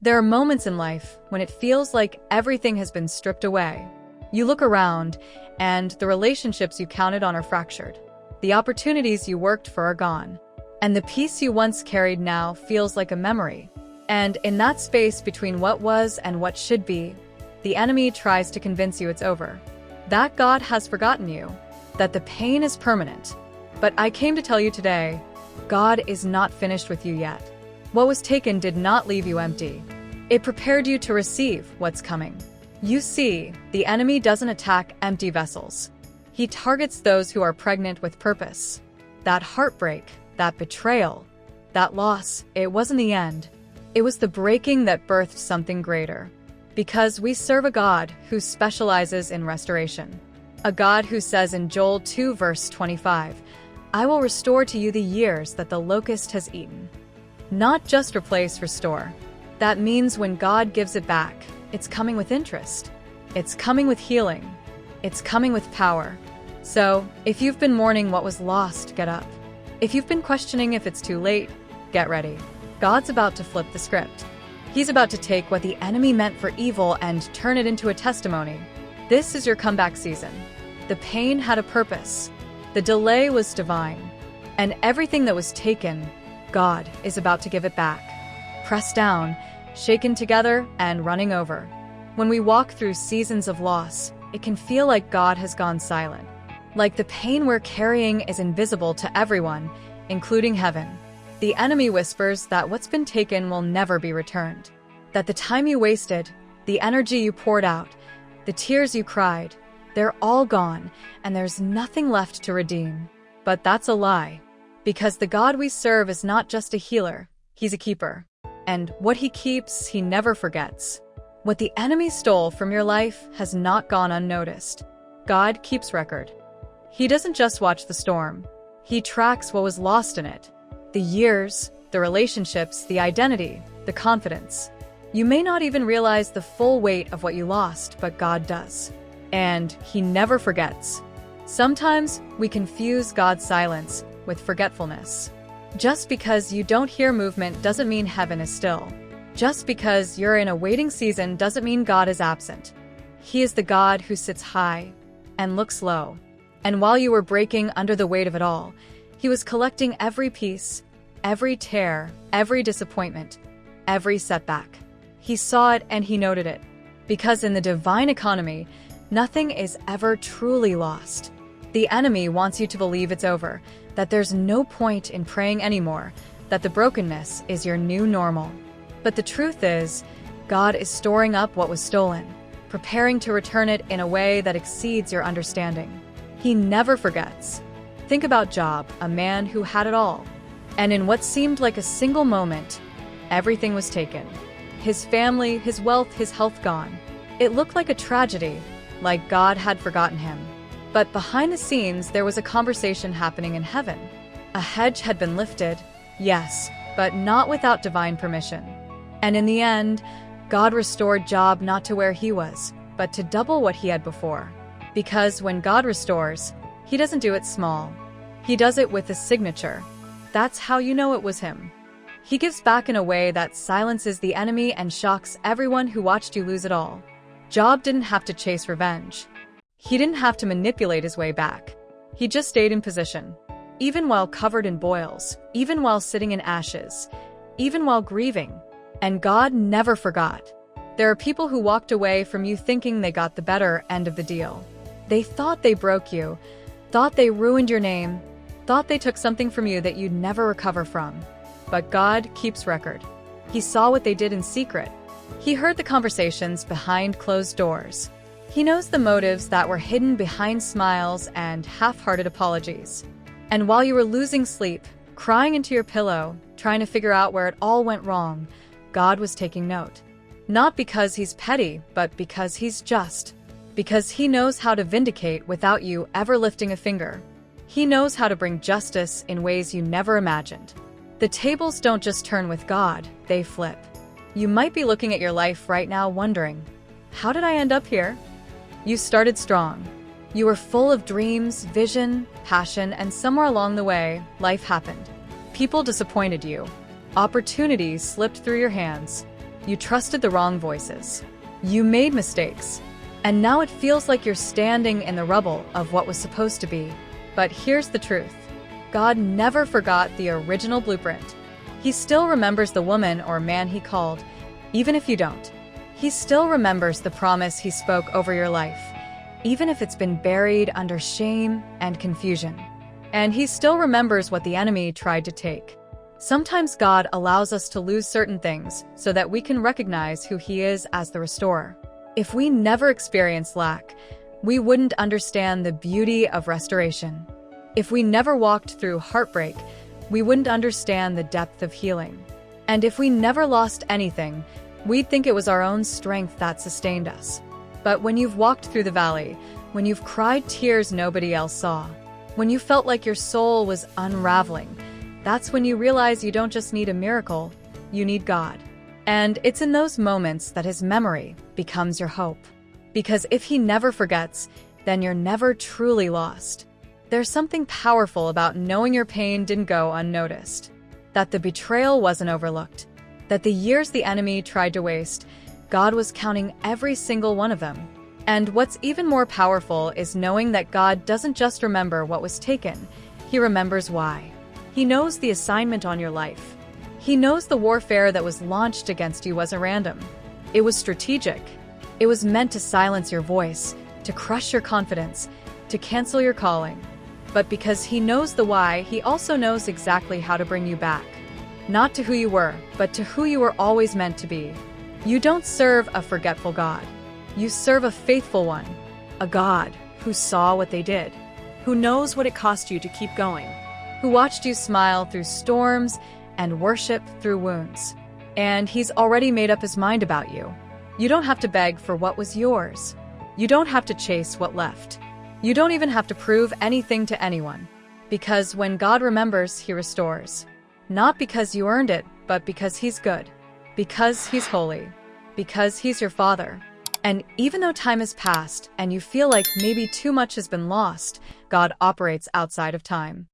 There are moments in life when it feels like everything has been stripped away. You look around, and the relationships you counted on are fractured. The opportunities you worked for are gone. And the peace you once carried now feels like a memory. And in that space between what was and what should be, the enemy tries to convince you it's over. That God has forgotten you, that the pain is permanent. But I came to tell you today, God is not finished with you yet. What was taken did not leave you empty. It prepared you to receive what's coming. You see, the enemy doesn't attack empty vessels. He targets those who are pregnant with purpose. That heartbreak, that betrayal, that loss, it wasn't the end. It was the breaking that birthed something greater. Because we serve a God who specializes in restoration. A God who says in Joel 2 verse 25, "I will restore to you the years that the locust has eaten." Not just replace, restore. That means when God gives it back, it's coming with interest. It's coming with healing. It's coming with power. So, if you've been mourning what was lost, get up. If you've been questioning if it's too late, get ready. God's about to flip the script. He's about to take what the enemy meant for evil and turn it into a testimony. This is your comeback season. The pain had a purpose. The delay was divine. And everything that was taken, God is about to give it back. Pressed down, shaken together, and running over. When we walk through seasons of loss, it can feel like God has gone silent. Like the pain we're carrying is invisible to everyone, including heaven. The enemy whispers that what's been taken will never be returned. That the time you wasted, the energy you poured out, the tears you cried, they're all gone, and there's nothing left to redeem. But that's a lie. Because the God we serve is not just a healer, he's a keeper. And what he keeps, he never forgets. What the enemy stole from your life has not gone unnoticed. God keeps record. He doesn't just watch the storm. He tracks what was lost in it. The years, the relationships, the identity, the confidence. You may not even realize the full weight of what you lost, but God does. And he never forgets. Sometimes we confuse God's silence with forgetfulness. Just because you don't hear movement doesn't mean heaven is still. Just because you're in a waiting season doesn't mean God is absent. He is the God who sits high and looks low. And while you were breaking under the weight of it all, he was collecting every piece, every tear, every disappointment, every setback. He saw it and he noted it. Because in the divine economy, nothing is ever truly lost. The enemy wants you to believe it's over, that there's no point in praying anymore, that the brokenness is your new normal. But the truth is, God is storing up what was stolen, preparing to return it in a way that exceeds your understanding. He never forgets. Think about Job, a man who had it all. And in what seemed like a single moment, everything was taken. His family, his wealth, his health gone. It looked like a tragedy, like God had forgotten him. But behind the scenes, there was a conversation happening in heaven. A hedge had been lifted, yes, but not without divine permission. And in the end, God restored Job not to where he was, but to double what he had before. Because when God restores, he doesn't do it small. He does it with a signature. That's how you know it was him. He gives back in a way that silences the enemy and shocks everyone who watched you lose it all. Job didn't have to chase revenge. He didn't have to manipulate his way back. He just stayed in position. Even while covered in boils, even while sitting in ashes, even while grieving. And God never forgot. There are people who walked away from you thinking they got the better end of the deal. They thought they broke you, thought they ruined your name, thought they took something from you that you'd never recover from. But God keeps record. He saw what they did in secret. He heard the conversations behind closed doors. He knows the motives that were hidden behind smiles and half-hearted apologies. And while you were losing sleep, crying into your pillow, trying to figure out where it all went wrong, God was taking note. Not because he's petty, but because he's just. Because he knows how to vindicate without you ever lifting a finger. He knows how to bring justice in ways you never imagined. The tables don't just turn with God, they flip. You might be looking at your life right now wondering, how did I end up here? You started strong. You were full of dreams, vision, passion, and somewhere along the way, life happened. People disappointed you. Opportunities slipped through your hands. You trusted the wrong voices. You made mistakes. And now it feels like you're standing in the rubble of what was supposed to be. But here's the truth. God never forgot the original blueprint. He still remembers the woman or man he called, even if you don't. He still remembers the promise he spoke over your life, even if it's been buried under shame and confusion. And he still remembers what the enemy tried to take. Sometimes God allows us to lose certain things so that we can recognize who he is as the restorer. If we never experienced lack, we wouldn't understand the beauty of restoration. If we never walked through heartbreak, we wouldn't understand the depth of healing. And if we never lost anything, we'd think it was our own strength that sustained us. But when you've walked through the valley, when you've cried tears nobody else saw, when you felt like your soul was unraveling, that's when you realize you don't just need a miracle, you need God. And it's in those moments that his memory becomes your hope. Because if he never forgets, then you're never truly lost. There's something powerful about knowing your pain didn't go unnoticed, that the betrayal wasn't overlooked, that the years the enemy tried to waste, God was counting every single one of them. And what's even more powerful is knowing that God doesn't just remember what was taken, he remembers why. He knows the assignment on your life. He knows the warfare that was launched against you wasn't random. It was strategic. It was meant to silence your voice, to crush your confidence, to cancel your calling. But because he knows the why, he also knows exactly how to bring you back. Not to who you were, but to who you were always meant to be. You don't serve a forgetful God. You serve a faithful one. A God who saw what they did. Who knows what it cost you to keep going. Who watched you smile through storms and worship through wounds. And he's already made up his mind about you. You don't have to beg for what was yours. You don't have to chase what left. You don't even have to prove anything to anyone. Because when God remembers, he restores. Not because you earned it, but because he's good. Because he's holy. Because he's your Father. And even though time has passed and you feel like maybe too much has been lost, God operates outside of time.